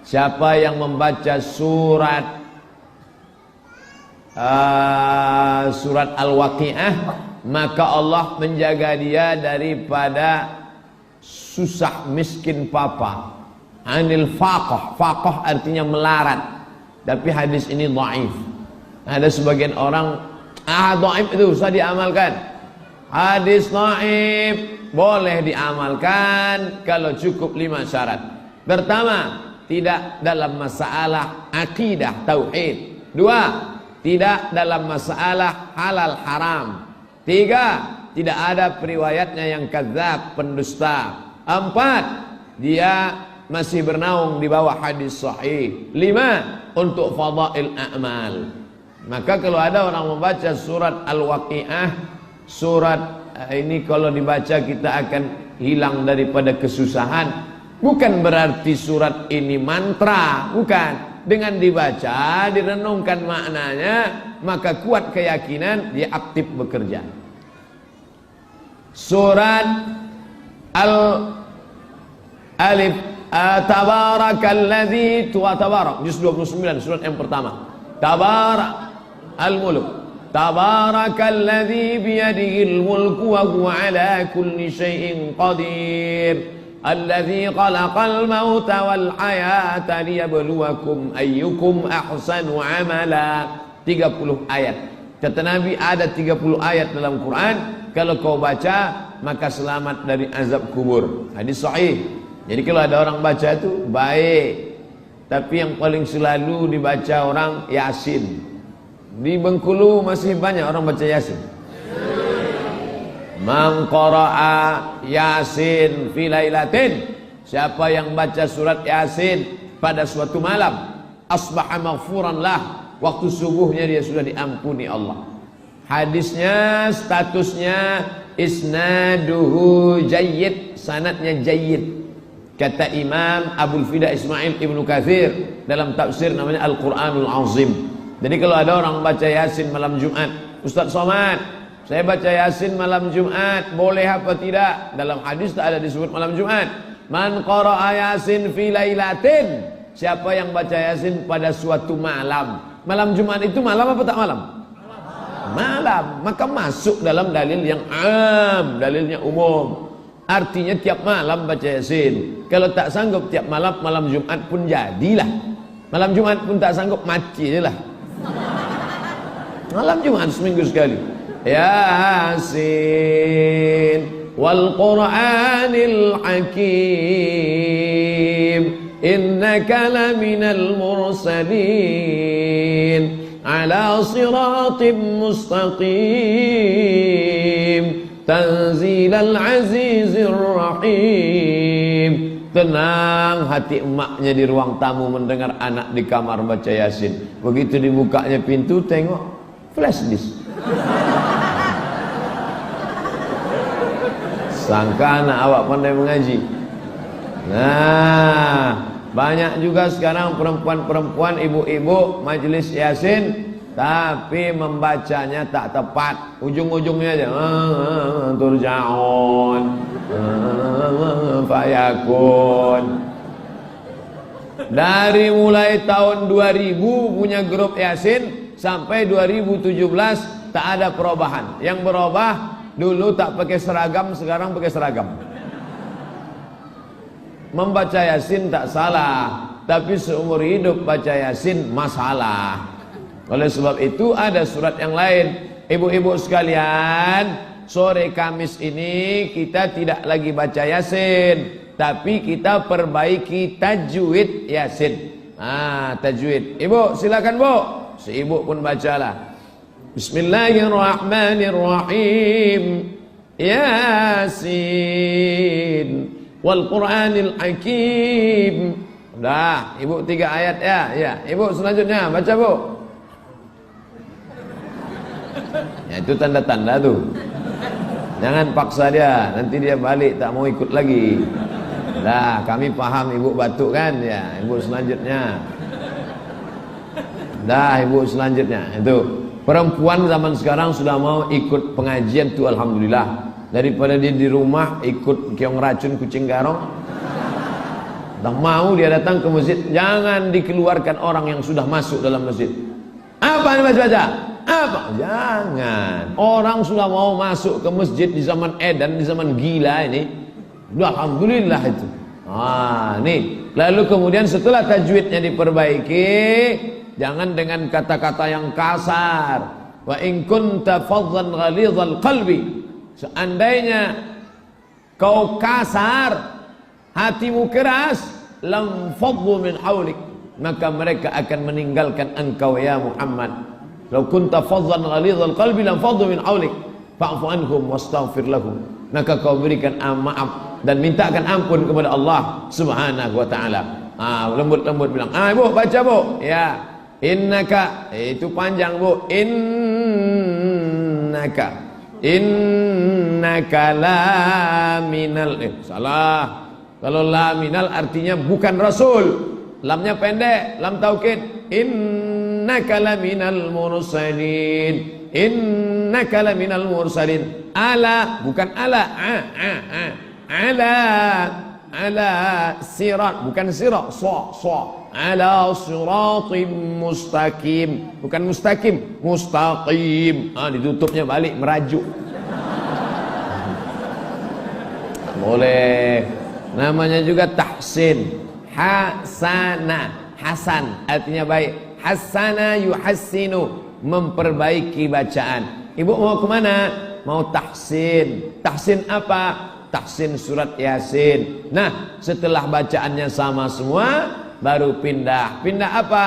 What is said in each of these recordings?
Siapa yang membaca surat Al-Waqi'ah, maka Allah menjaga dia daripada susah miskin papa. Anil faqah. Faqah artinya melarat. Tapi hadis ini dhaif. Ada sebagian orang, dhaif itu usah diamalkan. Hadis dhaif boleh diamalkan kalau cukup 5 syarat. Pertama, tidak dalam masalah akidah tauhid. 2, tidak dalam masalah halal haram. 3, tidak ada periwayatnya yang kadzab, pendusta. 4, dia masih bernaung di bawah hadis sahih. 5, untuk fadail a'mal. Maka kalau ada orang membaca surat Al-Waqi'ah, surat ini kalau dibaca kita akan hilang daripada kesusahan. Bukan berarti surat ini mantra, bukan. Dengan dibaca, direnungkan maknanya, maka kuat keyakinan dia aktif bekerja. Surat Al-Alif, Tabarakalladzi tabarak, juz 29, surat yang pertama. Tabarak Al-Mulk. Tabarakalladzi biyadihil mulku wa huwa ala kulli syai'in qadir. Alladzi khalaqal mauta wal hayata liyabluwakum ayyukum ahsanu amala. 30 ayat. Kata Nabi ada 30 ayat dalam Quran, kalau kau baca maka selamat dari azab kubur. Hadis sahih. Jadi kalau ada orang baca itu baik. Tapi yang paling selalu dibaca orang Yasin. Di Bengkulu masih banyak orang baca Yasin. Man qara'a Yasin fi lailatin, siapa yang baca surat Yasin pada suatu malam, asbaha maghfuran lah, waktu subuhnya dia sudah diampuni Allah. Hadisnya, statusnya isnaduhu jayyid, sanadnya jayyid. Kata Imam Abul Fida Ismail Ibnu Katsir dalam tafsir namanya Al-Qur'anul Azim. Jadi kalau ada orang baca Yasin malam Jumat, Ustaz Somad, saya baca Yasin malam Jumat, boleh apa tidak? Dalam hadis tak ada disebut malam Jumat. Man qara'a Yasin fi lailatin, siapa yang baca Yasin pada suatu malam. Malam Jumat itu malam apa tak malam? Malam. Maka masuk dalam dalil yang am, dalilnya umum. Artinya tiap malam baca Yasin. Kalau tak sanggup tiap malam, malam Jumat pun jadilah. Malam Jumat pun tak sanggup, mati je lah. Malam Jumat seminggu sekali. Yasin wal Qur'anil Hakim innaka laminal mursalin ala siratim mustaqim tanzilal azizir rahim. Tenang hati emaknya di ruang tamu mendengar anak di kamar baca Yasin. Begitu dibukanya pintu, tengok flash disk. Sangka anak awak pandai mengaji. Nah, banyak juga sekarang perempuan-perempuan, ibu-ibu majelis Yasin, tapi membacanya tak tepat. Ujung-ujungnya aja turja'un fayakun. Dari mulai tahun 2000 punya grup Yasin sampai 2017 tak ada perubahan. Yang berubah, dulu tak pakai seragam, sekarang pakai seragam. Membaca Yasin tak salah, tapi seumur hidup baca Yasin masalah. Oleh sebab itu ada surat yang lain. Ibu-ibu sekalian, sore Kamis ini kita tidak lagi baca Yasin, tapi kita perbaiki tajwid Yasin. Tajwid. Ibu silakan Bu. Si ibu pun bacalah. Bismillahirrahmanirrahim. Yasin wal Qur'anil Hakim. Dah, ibu 3 ayat ya. Ya, ibu selanjutnya baca Bu. Ya, itu tanda-tanda tuh. Jangan paksa dia, nanti dia balik tak mau ikut lagi. Dah, kami paham ibu batuk kan? Ya, ibu selanjutnya. Dah, ibu selanjutnya. Itu perempuan zaman sekarang sudah mau ikut pengajian tuh, alhamdulillah. Daripada dia di rumah ikut keong racun kucing garong. Tak mau dia datang ke masjid, jangan dikeluarkan orang yang sudah masuk dalam masjid. Apa yang baca? Apa? Jangan. Orang sudah mau masuk ke masjid di zaman edan, di zaman gila ini. Alhamdulillah itu. Nih. Lalu kemudian setelah tajwidnya diperbaiki, jangan dengan kata-kata yang kasar. Wa in kunta faddan ghalidhal qalbi. Seandainya kau kasar, hatimu keras, lam faddu min haulik, maka mereka akan meninggalkan engkau ya Muhammad. Law kunta faddan ghalidhal qalbi lam faddu min haulik fa'fu anhum wastaghfir lahum, maka kau berikan maaf dan mintakan ampun kepada Allah Subhanahu wa taala. Lembut-lembut bilang, ibu baca bu, ya, innaka, itu panjang bu, innaka la minal, salah. Kalau la minal artinya bukan rasul, lamnya pendek, lam taukid. Innaka la minal mursalin, innaka la minal mursalin. Ala, bukan ala, ala sirat, bukan sirat, ala siratim mustaqim, bukan mustaqim, mustaqim. Ditutupnya balik, merajuk. Boleh. Namanya juga tahsin. Hasana, hasan artinya baik. Hasana yuhassinu, memperbaiki bacaan. Ibu mau kemana? Mau tahsin. Tahsin apa? Tahsin surat Yasin. Nah, setelah bacaannya sama semua, baru pindah. Pindah apa?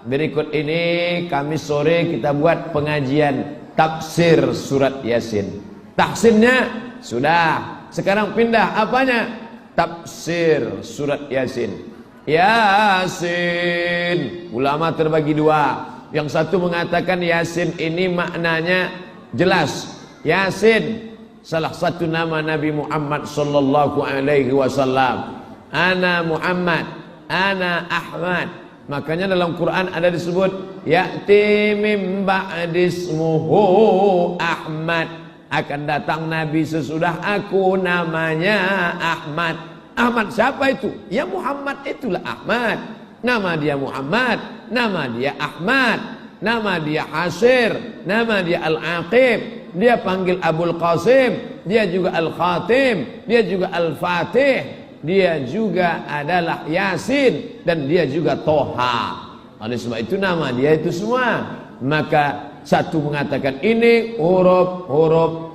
Berikut ini Kamis sore kita buat pengajian tafsir surat Yasin. Tahsinnya sudah. Sekarang pindah apanya? Tafsir surat Yasin. Yasin, ulama terbagi dua. Yang satu mengatakan Yasin ini maknanya jelas. Yasin salah satu nama Nabi Muhammad sallallahu alaihi wasallam. Ana Muhammad, ana Ahmad. Makanya dalam Quran ada disebut ya'ti mim ba'dismuhu Ahmad. Akan datang Nabi sesudah aku, namanya Ahmad. Ahmad siapa itu? Ya Muhammad, itulah Ahmad. Nama dia Muhammad, nama dia Ahmad, nama dia Hasir, nama dia Al-Aqib. Dia panggil Abul Qasim, dia juga Al-Khatim, dia juga Al-Fatih, dia juga adalah Yasin, dan dia juga Toha. Oleh sebab itu nama dia itu semua. Maka satu mengatakan ini huruf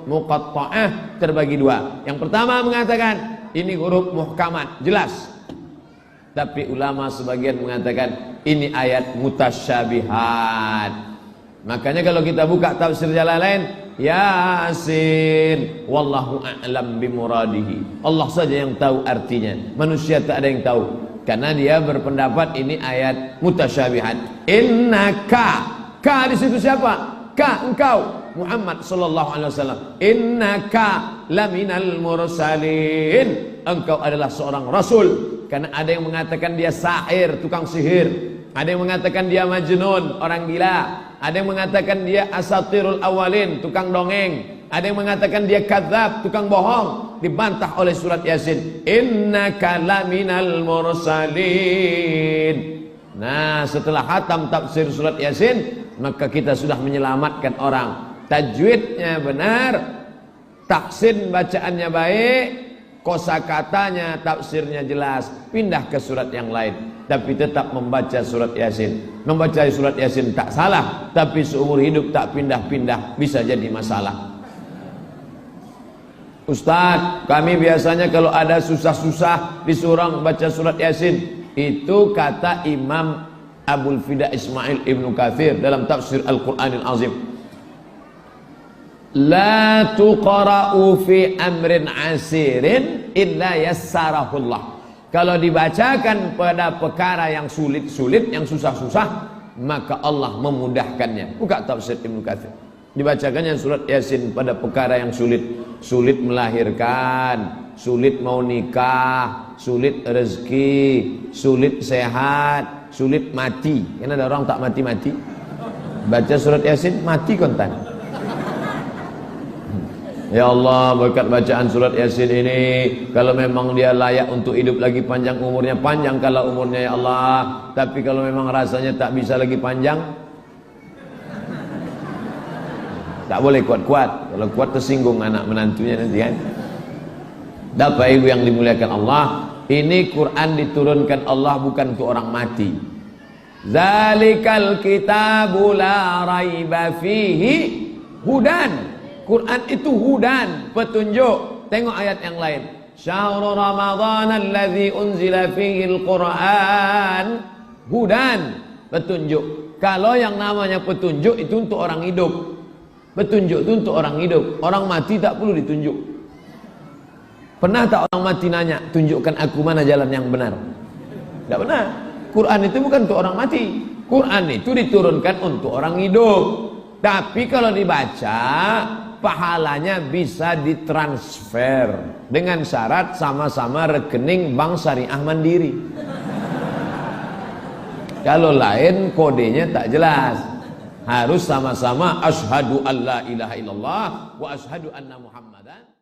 muqatta'ah terbagi dua. Yang pertama mengatakan ini huruf muhkamat, jelas. Tapi ulama sebagian mengatakan ini ayat mutasyabihat. Makanya kalau kita buka tafsir Jalalain, Yasin, wallahu a'lam bimuradihi. Allah saja yang tahu artinya. Manusia tak ada yang tahu. Karena dia berpendapat ini ayat mutasyabihat. Innaka, ka di situ siapa? Ka, engkau Muhammad sallallahu alaihi wasallam. Innaka laminal mursalin, engkau adalah seorang rasul. Karena ada yang mengatakan dia sahir, tukang sihir. Ada yang mengatakan dia majnun, orang gila. Ada yang mengatakan dia asatirul awalin, tukang dongeng. Ada yang mengatakan dia kadzab, tukang bohong. Dibantah oleh surat Yasin. Innaka laminal mursalin. Nah, setelah khatam tafsir surat Yasin, maka kita sudah menyelamatkan orang. Tajwidnya benar, tahsin bacaannya baik, kosakatanya, tafsirnya jelas. Pindah ke surat yang lain, tapi tetap membaca surat Yasin. Membaca surat Yasin tak salah, tapi seumur hidup tak pindah-pindah bisa jadi masalah. Ustaz, kami biasanya kalau ada susah-susah disuruh baca surat Yasin. Itu kata Imam Abul Fida Ismail Ibnu Katsir dalam tafsir Al-Quranil Azim. La tuqra'u fi amrin asirin illa yassarahullah. Kalau dibacakan pada perkara yang sulit-sulit, yang susah-susah, maka Allah memudahkannya. Buka tafsir Ibnu Katsir. Dibacakannya surat Yasin pada perkara yang sulit. Sulit melahirkan, sulit mau nikah, sulit rezeki, sulit sehat, sulit mati. Kan ada orang tak mati-mati. Baca surat Yasin mati kontan. Ya Allah, berkat bacaan surat Yasin ini, kalau memang dia layak untuk hidup lagi panjang umurnya, panjangkanlah umurnya ya Allah. Tapi kalau memang rasanya tak bisa lagi panjang, tak boleh kuat-kuat. Kalau kuat tersinggung anak menantunya nanti kan. Bapak Ibu yang dimuliakan Allah, ini Quran diturunkan Allah bukan untuk orang mati. Zalikal kitabu la raiba fihi hudan. Quran itu hudan, petunjuk. Tengok ayat yang lain. Syahrul Ramadan alladzi unzila fihi al-Quran hudan, petunjuk. Kalau yang namanya petunjuk itu untuk orang hidup. Petunjuk itu untuk orang hidup. Orang mati tak perlu ditunjuk. Pernah tak orang mati nanya, tunjukkan aku mana jalan yang benar? Tidak pernah. Quran itu bukan untuk orang mati. Quran itu diturunkan untuk orang hidup. Tapi kalau dibaca, pahalanya bisa ditransfer dengan syarat sama-sama rekening bank syariah mandiri. Kalau lain kodenya tak jelas. Harus sama-sama asyhadu alla ilaha illallah wa asyhadu anna muhammadan